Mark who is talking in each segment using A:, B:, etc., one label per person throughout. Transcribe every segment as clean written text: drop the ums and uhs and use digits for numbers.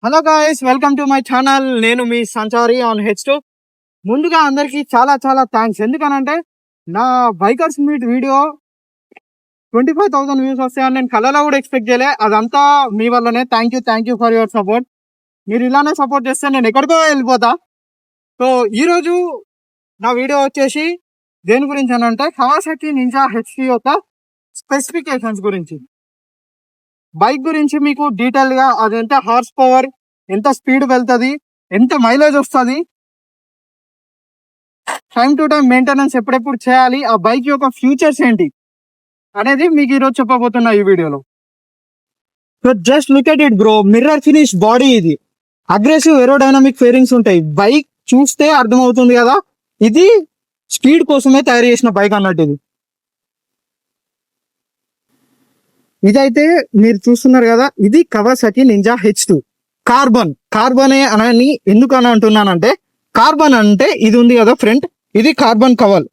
A: Hello guys, welcome to my channel. నేను మీ సంచారి on హెచ్2. ముందుగా అందరికీ చాలా చాలా థ్యాంక్స్. ఎందుకనంటే నా బైకర్స్ మీట్ వీడియో 25,000 వ్యూస్ వస్తాయని నేను కళలో కూడా ఎక్స్పెక్ట్ చేయలే. అదంతా మీ వల్లనే. Thank you for your support. మీరు ఇలానే సపోర్ట్ చేస్తే నేను ఎక్కడికో వెళ్ళిపోతా. సో ఈరోజు నా వీడియో వచ్చేసి దేని గురించి అని అంటే కవాసాకి నింజా హెచ్టీ యొక్క స్పెసిఫికేషన్స్ గురించి, బైక్ గురించి మీకు డీటెయిల్ గా అది ఎంత హార్స్ పవర్, ఎంత స్పీడ్ వెళ్తుంది, ఎంత మైలేజ్ వస్తుంది, టైం టు టైం మెయింటెనెన్స్ ఎప్పుడెప్పుడు చేయాలి, ఆ బైక్ యొక్క ఫ్యూచర్స్ ఏంటి అనేది మీకు ఈరోజు చెప్పబోతున్నా ఈ వీడియోలో. So just look at it bro, mirror finish body, ఇది అగ్రెసివ్ ఏరోడైనమిక్ ఫేరింగ్స్ ఉంటాయి. బైక్ చూస్తే అర్థమవుతుంది కదా, ఇది స్పీడ్ కోసమే తయారు చేసిన బైక్ అన్నట్టు. ఇదైతే మీరు చూస్తున్నారు కదా, ఇది కవాసాకి నింజా హెచ్2 కార్బన్ అని ఎందుకు అని అంటున్నానంటే, కార్బన్ అంటే ఇది ఉంది కదా ఫ్రంట్, ఇది కార్బన్ కవల్.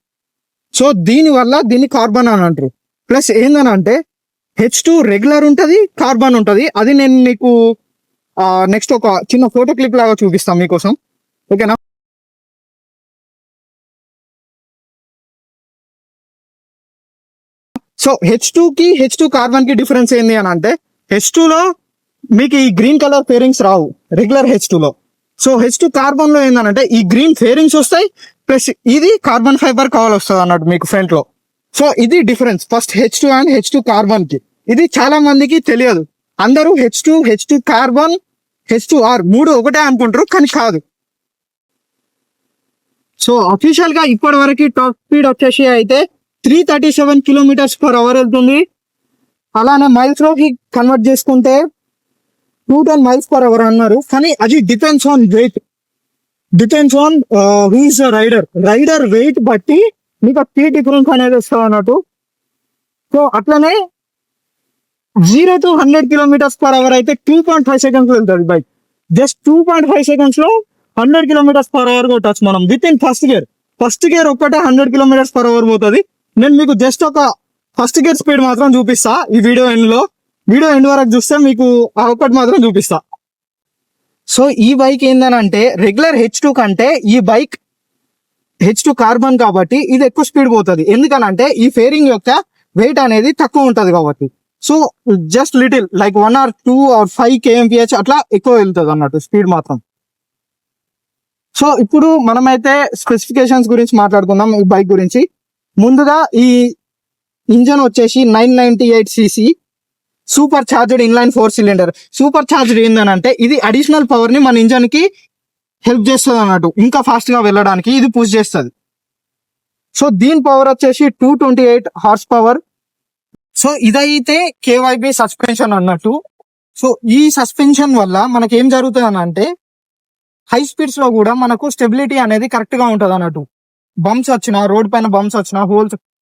A: సో దీని వల్ల దీన్ని కార్బన్ అని అంటారు. ప్లస్ ఏందనంటే హెచ్2 రెగ్యులర్ ఉంటుంది, కార్బన్ ఉంటుంది. అది నేను మీకు నెక్స్ట్ ఒక చిన్న ఫోటో క్లిప్ లాగా చూపిస్తాను మీకోసం, ఓకేనా? సో హెచ్2 కార్బన్ కి డిఫరెన్స్ ఏంది అని అంటే, హెచ్2లో మీకు ఈ గ్రీన్ కలర్ ఫేరింగ్స్ రావు రెగ్యులర్ హెచ్2లో. సో హెచ్2 కార్బన్ లో ఏంటంటే ఈ గ్రీన్ ఫేరింగ్స్ వస్తాయి, ప్లస్ ఇది కార్బన్ ఫైబర్ కవర్ వస్తుంది అన్నట్టు మీకు ఫ్రంట్ లో. సో ఇది డిఫరెన్స్ ఫస్ట్ హెచ్2 అండ్ హెచ్2 కార్బన్ కి. ఇది చాలా మందికి తెలియదు. అందరూ హెచ్2 కార్బన్, హెచ్2R మూడు ఒకటే అనుకుంటారు, కానీ కాదు. సో అఫీషియల్ గా ఇప్పటి వరకు టాప్ స్పీడ్ వచ్చేసి అయితే 337 km/h వెళ్తుంది. అలానే మైల్స్ లోకి కన్వర్ట్ చేసుకుంటే 210 mph అన్నారు. కానీ అది depends on weight, depends on who is the rider weight బట్టి మీకు స్పీడ్ డిఫరెన్స్ అనేది వస్తుంది అన్నట్టు. సో అట్లనే 0 to 100 km/h అయితే 2.5 seconds వెళ్తుంది బైక్. జస్ట్ 2.5 seconds లో 100 km/h కొట్టచ్చు మనం విత్ ఇన్ ఫస్ట్ గేర్ ఒక్కటే 100 km/h పోతుంది. నేను మీకు జస్ట్ ఒక ఫస్ట్ గేర్ స్పీడ్ మాత్రం చూపిస్తా ఈ వీడియో ఎండ్ వరకు చూస్తే మీకు ఆ ఒక్కటి మాత్రం చూపిస్తా. సో ఈ బైక్ ఏందనంటే రెగ్యులర్ హెచ్2 కంటే ఈ బైక్ హెచ్2 కార్బన్ కాబట్టి ఇది ఎక్కువ స్పీడ్ పోతుంది. ఎందుకనంటే ఈ ఫేరింగ్ యొక్క వెయిట్ అనేది తక్కువ ఉంటది కాబట్టి. So just little like 1 or 2 or 5 kmph అట్లా ఎక్కువ వెళ్తుంది అన్నట్టు స్పీడ్ మాత్రం. సో ఇప్పుడు మనమైతే స్పెసిఫికేషన్స్ గురించి మాట్లాడుకుందాం ఈ బైక్ గురించి. ముందుగా ఈ ఇంజన్ వచ్చేసి 998cc super charged inline 4 cylinder. Super charged ఏంటంటే ఇది అడిషనల్ పవర్ ని మన ఇంజన్ కి హెల్ప్ చేస్తుంది అన్నట్టు, ఇంకా ఫాస్ట్ గా వెళ్ళడానికి ఇది పుష్ చేస్తుంది. సో దీని పవర్ వచ్చేసి 228 HP. సో ఇదైతే కేవైబి సస్పెన్షన్ అన్నట్టు. సో ఈ సస్పెన్షన్ వల్ల మనకి ఏం జరుగుతుంది అని అంటే, హై స్పీడ్స్ లో కూడా మనకు స్టెబిలిటీ అనేది కరెక్ట్ గా ఉంటది అన్నట్టు. బంప్స్ వచ్చినా, రోడ్ పైన బంప్స్ వచ్చినా,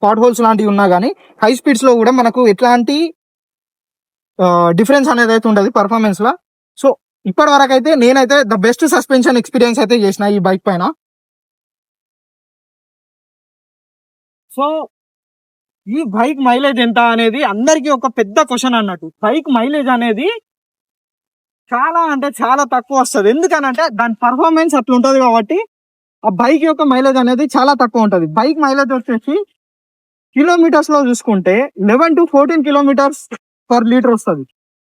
A: పాట్ హోల్స్ లాంటివి ఉన్నా కానీ హై స్పీడ్స్ లో కూడా మనకు ఎట్లాంటి డిఫరెన్స్ అనేది అయితే ఉంటది పర్ఫార్మెన్స్ లో. సో ఇప్పటి వరకు అయితే నేనైతే ద బెస్ట్ సస్పెన్షన్ ఎక్స్పీరియన్స్ అయితే చేసిన ఈ బైక్ పైన. సో ఈ బైక్ మైలేజ్ ఎంత అనేది అందరికి ఒక పెద్ద క్వశ్చన్ అన్నట్టు. బైక్ మైలేజ్ అనేది చాలా అంటే చాలా తక్కువ వస్తుంది. ఎందుకనంటే దాని పర్ఫార్మెన్స్ అట్లా ఉంటది కాబట్టి ఆ బైక్ యొక్క మైలేజ్ అనేది చాలా తక్కువ ఉంటది. బైక్ మైలేజ్ వచ్చేసి కిలోమీటర్స్ లో చూసుకుంటే 11 to 14 km/L వస్తుంది.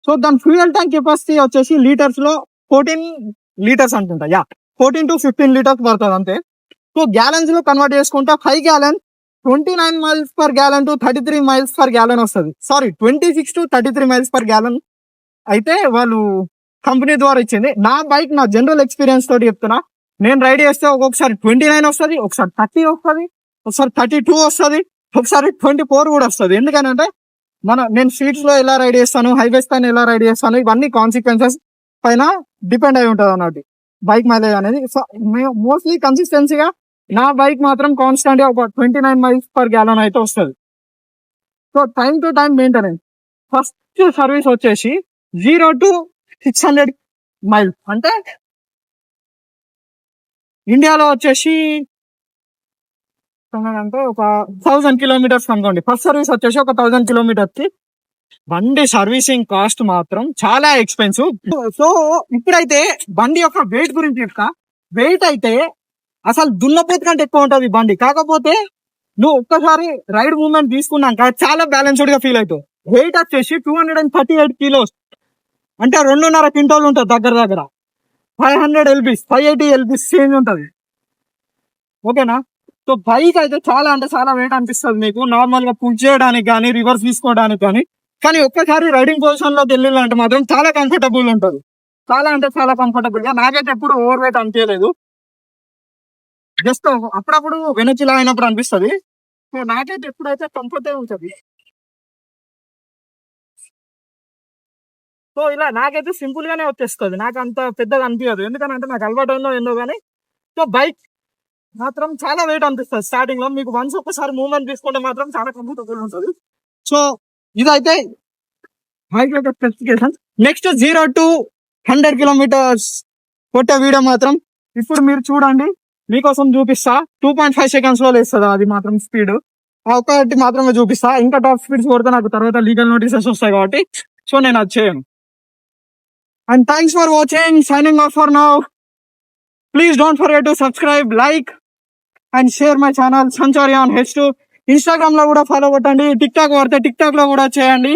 A: సో దాని ఫ్యూయల్ ట్యాంక్ కెపాసిటీ వచ్చేసి లీటర్స్ లో 14 liters అనుకుంటా. 14 to 15 liters పడుతుంది అంతే. సో గ్యాలన్స్ లో కన్వర్ట్ చేసుకుంటే 5 gallons 29 mph to 33 mph వస్తుంది. సారీ, 26 to 33 mph అయితే వాళ్ళు కంపెనీ ద్వారా ఇచ్చింది. నా బైక్ నా జనరల్ ఎక్స్పీరియన్స్ తోటి చెప్తున్నా, నేను రైడ్ చేస్తే ఒక్కొక్కసారి 29 వస్తుంది, ఒకసారి 30 వస్తుంది, ఒకసారి 32 వస్తుంది, ఒకసారి 24 కూడా వస్తుంది. ఎందుకనంటే నేను స్ట్రీట్స్ లో ఎలా రైడ్ చేస్తాను, హైవేస్ పైన ఎలా రైడ్ చేస్తాను, ఇవన్నీ కాన్సిక్వెన్సెస్ పైన డిపెండ్ అయి ఉంటుంది అన్నట్టు బైక్ మైలేజ్ అనేది. సో మోస్ట్లీ కన్సిస్టెన్సీగా నా బైక్ మాత్రం కాన్స్టెంట్ గా ఒక 29 mph అయితే వస్తుంది. So time to time maintenance. First service వచ్చేసి 0 to 600 miles అంటే ఇండియాలో వచ్చేసి అంటే ఒక 1000 kilometers అనుకోండి. ఫస్ట్ సర్వీస్ వచ్చేసి ఒక 1000 kilometers కి బండి సర్వీసింగ్ కాస్ట్ మాత్రం చాలా ఎక్స్పెన్సివ్. సో ఇప్పుడైతే బండి యొక్క వెయిట్ గురించి చెప్తా. వెయిట్ అయితే అసలు దున్నపోతు కంటే ఎక్కువ ఉంటది బండి. కాకపోతే నువ్వు ఒక్కసారి రైడ్ మూవ్మెంట్ తీసుకున్నాక చాలా బ్యాలెన్స్డ్ గా ఫీల్ అవుతావు. వెయిట్ వచ్చేసి 238 కిలోస్, అంటే 2.5 క్వింటాల్ ఉంటుంది దగ్గర దగ్గర. 500 LBs 580 LBs చేంజ్ ఉంటది. ఓకేనా? సో బైక్ అయితే చాలా అంటే చాలా వెయిట్ అనిపిస్తుంది మీకు నార్మల్ గా పుష్ చేయడానికి కానీ రివర్స్ తీసుకోవడానికి కానీ. కానీ ఒక్కసారి రైడింగ్ పొజిషన్ లోకి వెళ్ళాలంటే మాత్రం చాలా కంఫర్టబుల్ ఉంటుంది. చాలా అంటే చాలా కంఫర్టబుల్ గా. నాకైతే ఎప్పుడు ఓవర్ వెయిట్ అనిపించలేదు. జస్ట్ అప్పుడప్పుడు వెనక్కి ఇలా అయినప్పుడు అనిపిస్తుంది. సో నాకైతే ఎప్పుడైతే కంఫర్టే ఉంటుంది. సో ఇలా నాకైతే సింపుల్ గానే వచ్చేస్తుంది. నాకు అంత పెద్దగా అనిపించదు, ఎందుకంటే నాకు అలవాటు ఉందో ఏందో కానీ. సో బైక్ మాత్రం చాలా వెయిట్ అనిపిస్తుంది స్టార్టింగ్ లో. మీకు వన్స్ ఒకసారి మూవ్మెంట్ తీసుకుంటే మాత్రం చాలా కంఫర్టబుల్ ఉంటుంది. సో ఇదైతే బైక్ యొక్క స్పెసిఫికేషన్. నెక్స్ట్ 0 to 100 కిలోమీటర్స్ కొట్టే వీడియో మాత్రం ఇప్పుడు మీరు చూడండి, మీకోసం చూపిస్తా. 2.5 seconds లో లేస్తుంది అది మాత్రం స్పీడ్. ఒకటి మాత్రమే చూపిస్తా. ఇంకా టాప్ స్పీడ్స్ కొడితే నాకు తర్వాత లీగల్ నోటీసెస్ వస్తాయి కాబట్టి సో నేను అది చేయను. And thanks for watching. Signing off for now. Please don't forget to subscribe, like and share my channel Sanchari on H2. Instagram లో కూడా ఫాలో కొట్టండి. టిక్ టాక్ వాడితే టిక్ టాక్ లో కూడా చేయండి.